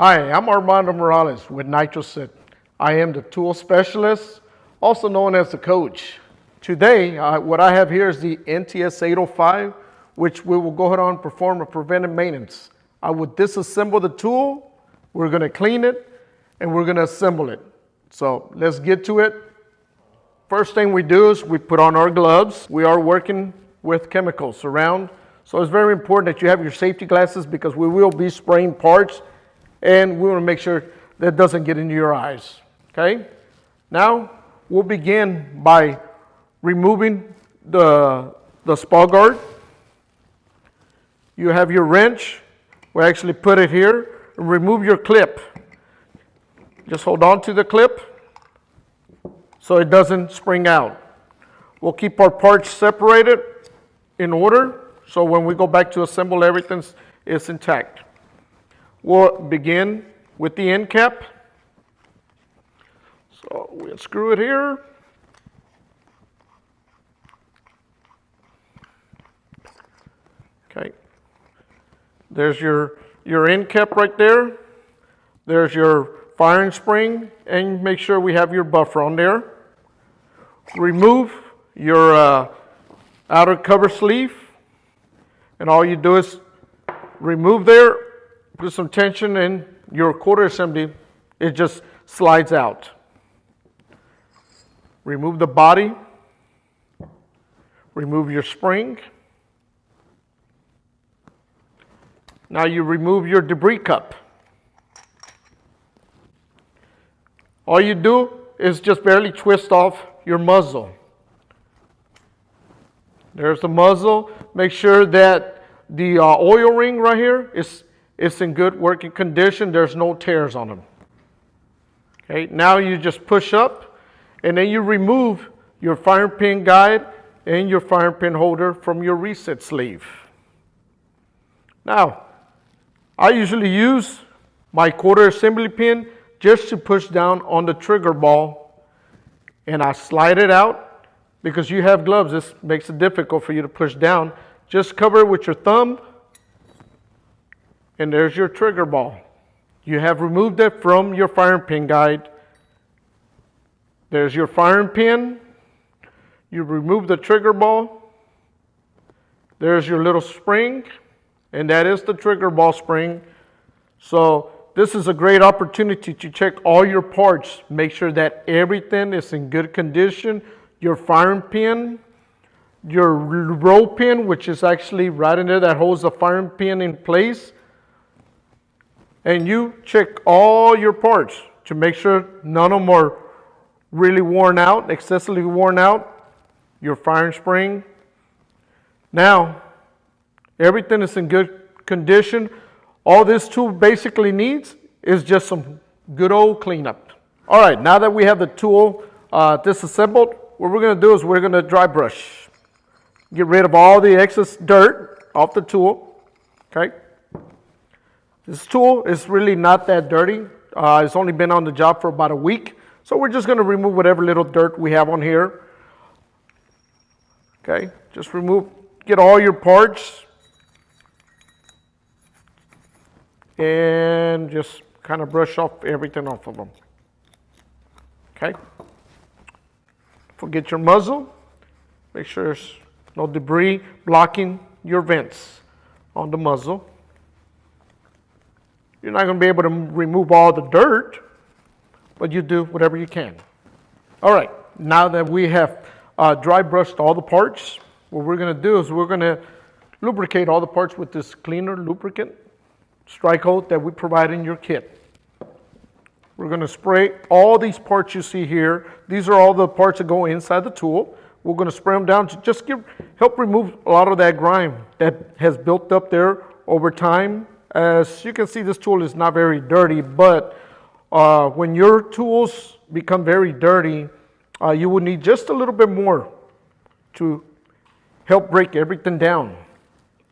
Hi, I'm Armando Morales with Nitroset. I am the tool specialist, also known as the coach. Today, what I have here is the NTS 805, which we will go ahead and perform a preventive maintenance. I will disassemble the tool, we're going to clean it, and we're going to assemble it. So let's get to it. First thing we do is we put on our gloves. We are working with chemicals around, so it's very important that you have your safety glasses because we will be spraying parts, and we want to make sure that doesn't get into your eyes. Okay? Now we'll begin by removing the spall guard. You have your wrench. We actually put it here and remove your clip. Just hold on to the clip so it doesn't spring out. We'll keep our parts separated in order so when we go back to assemble, everything is intact. We'll begin with the end cap. So we'll screw it here. Okay. There's your end cap right there. There's your firing spring, and make sure we have your buffer on there. Remove your outer cover sleeve, and all you do is remove there, put some tension, and your quarter assembly, it just slides out. Remove the body, remove your spring. Now you remove your debris cup. All you do is just barely twist off your muzzle. There's the muzzle. Make sure that the oil ring right here is in good working condition. There's no tears on them. Okay, now you just push up, and then you remove your firing pin guide and your firing pin holder from your reset sleeve. Now, I usually use my quarter assembly pin just to push down on the trigger ball, and I slide it out. Because you have gloves, this makes it difficult for you to push down. Just cover it with your thumb, and there's your trigger ball. You have removed it from your firing pin guide. There's your firing pin. You remove the trigger ball. There's your little spring, and that is the trigger ball spring. So this is a great opportunity to check all your parts. Make sure that everything is in good condition. Your firing pin, your roll pin, which is actually right in there that holds the firing pin in place. And you check all your parts to make sure none of them are really worn out, excessively worn out. Your firing spring. Now, everything is in good condition. All this tool basically needs is just some good old cleanup. All right, now that we have the tool disassembled, what we're going to do is we're going to dry brush. Get rid of all the excess dirt off the tool. Okay. This tool is really not that dirty. It's only been on the job for about a week. So we're just going to remove whatever little dirt we have on here. Okay. Just get all your parts. And just kind of brush off everything off of them. Okay. Forget your muzzle. Make sure there's no debris blocking your vents on the muzzle. You're not going to be able to remove all the dirt, but you do whatever you can. All right, now that we have dry brushed all the parts, what we're going to do is we're going to lubricate all the parts with this cleaner lubricant, strike coat that we provide in your kit. We're going to spray all these parts you see here. These are all the parts that go inside the tool. We're going to spray them down to just help remove a lot of that grime that has built up there over time. As you can see, this tool is not very dirty, but when your tools become very dirty, you will need just a little bit more to help break everything down.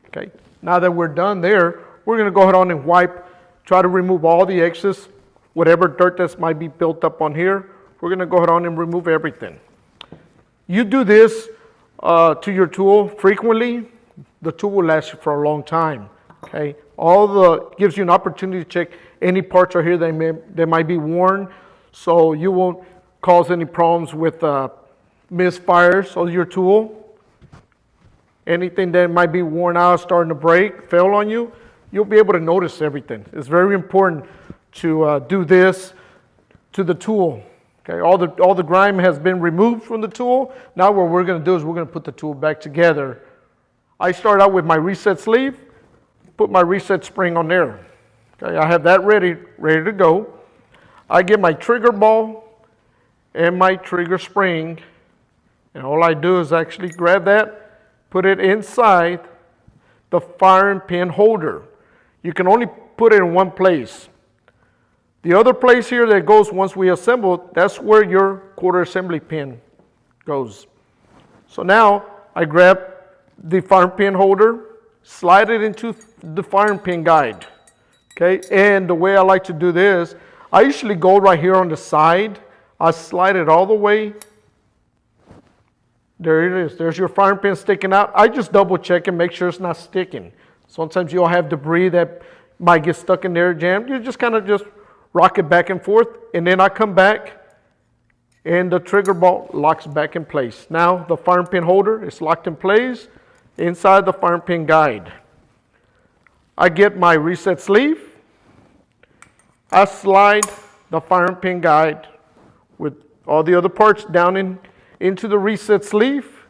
Okay. Now that we're done there, we're going to go ahead on and wipe, try to remove all the excess, whatever dirt that might be built up on here. We're going to go ahead on and remove everything. You do this to your tool frequently, the tool will last you for a long time. Okay, gives you an opportunity to check any parts are here that might be worn, so you won't cause any problems with misfires of your tool. Anything that might be worn out, starting to break, fail on you, you'll be able to notice everything. It's very important to do this to the tool. Okay, all the grime has been removed from the tool. Now what we're going to do is we're going to put the tool back together. I start out with my reset sleeve, put my reset spring on there. Okay, I have that ready to go. I get my trigger ball and my trigger spring, and all I do is actually grab that, put it inside the firing pin holder. You can only put it in one place. The other place here that goes once we assemble, that's where your quarter assembly pin goes. So now I grab the firing pin holder, slide it into the firing pin guide. Okay, and the way I like to do this, I usually go right here on the side. I slide it all the way. There it is. There's your firing pin sticking out. I just double check and make sure it's not sticking. Sometimes you'll have debris that might get stuck in there, jammed. You just kind of just rock it back and forth, and then I come back and the trigger ball locks back in place. Now the firing pin holder is locked in place inside the firing pin guide. I get my reset sleeve. I slide the firing pin guide with all the other parts down into the reset sleeve.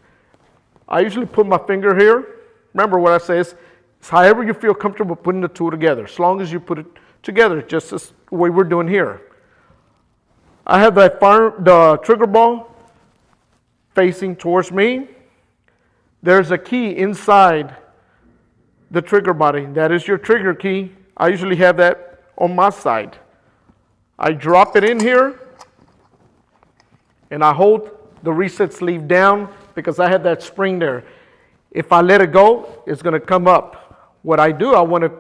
I usually put my finger here. Remember what I say is however you feel comfortable putting the tool together, as long as you put it together, just as the way we're doing here. I have the trigger ball facing towards me. There's a key inside the trigger body. That is your trigger key. I usually have that on my side. I drop it in here and I hold the reset sleeve down because I have that spring there. If I let it go, it's going to come up. What I do, I want to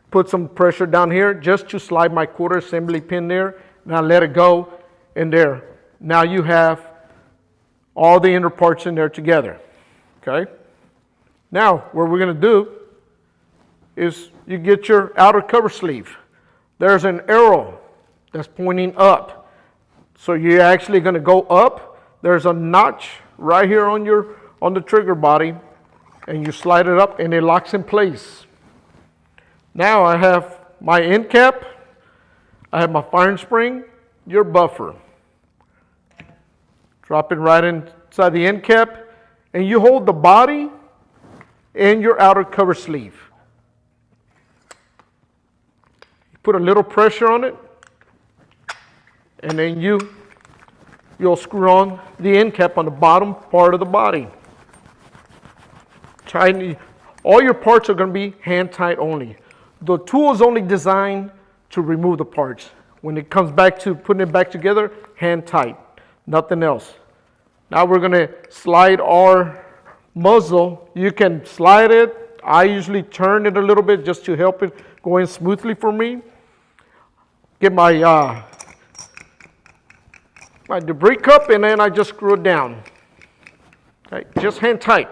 put some pressure down here just to slide my quarter assembly pin there. Now let it go in there. Now you have all the inner parts in there together. Okay. Now what we're going to do is you get your outer cover sleeve. There's an arrow that's pointing up. So you're actually going to go up. There's a notch right here on the trigger body, and you slide it up and it locks in place. Now I have my end cap, I have my firing spring, your buffer. Drop it right inside the end cap, and you hold the body and your outer cover sleeve. You put a little pressure on it, and then you'll screw on the end cap on the bottom part of the body. Tighten. All your parts are going to be hand tight only. The tool is only designed to remove the parts. When it comes back to putting it back together, hand tight, nothing else. Now we're going to slide our muzzle. You can slide it. I usually turn it a little bit just to help it go in smoothly for me. Get my debris cup, and then I just screw it down. Okay, just hand tight.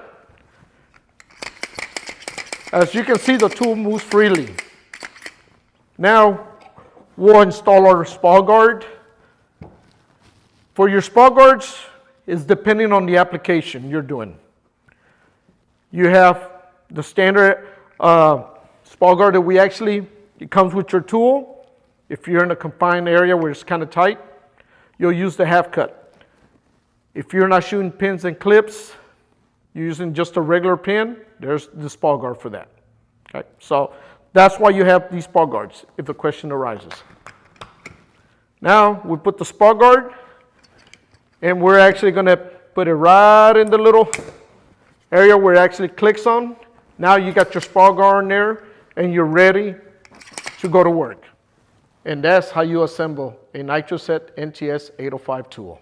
As you can see, the tool moves freely. Now, we'll install our spall guard. For your spall guards, it's depending on the application you're doing. You have the standard spall guard that it comes with your tool. If you're in a confined area where it's kind of tight, you'll use the half cut. If you're not shooting pins and clips, you're using just a regular pin, there's the spall guard for that. Okay, so that's why you have these spall guards if a question arises. Now we put the spall guard, and we're actually going to put it right in the little area where it actually clicks on. Now you got your spall guard in there, and you're ready to go to work. And that's how you assemble a Nitroset NTS 805 tool.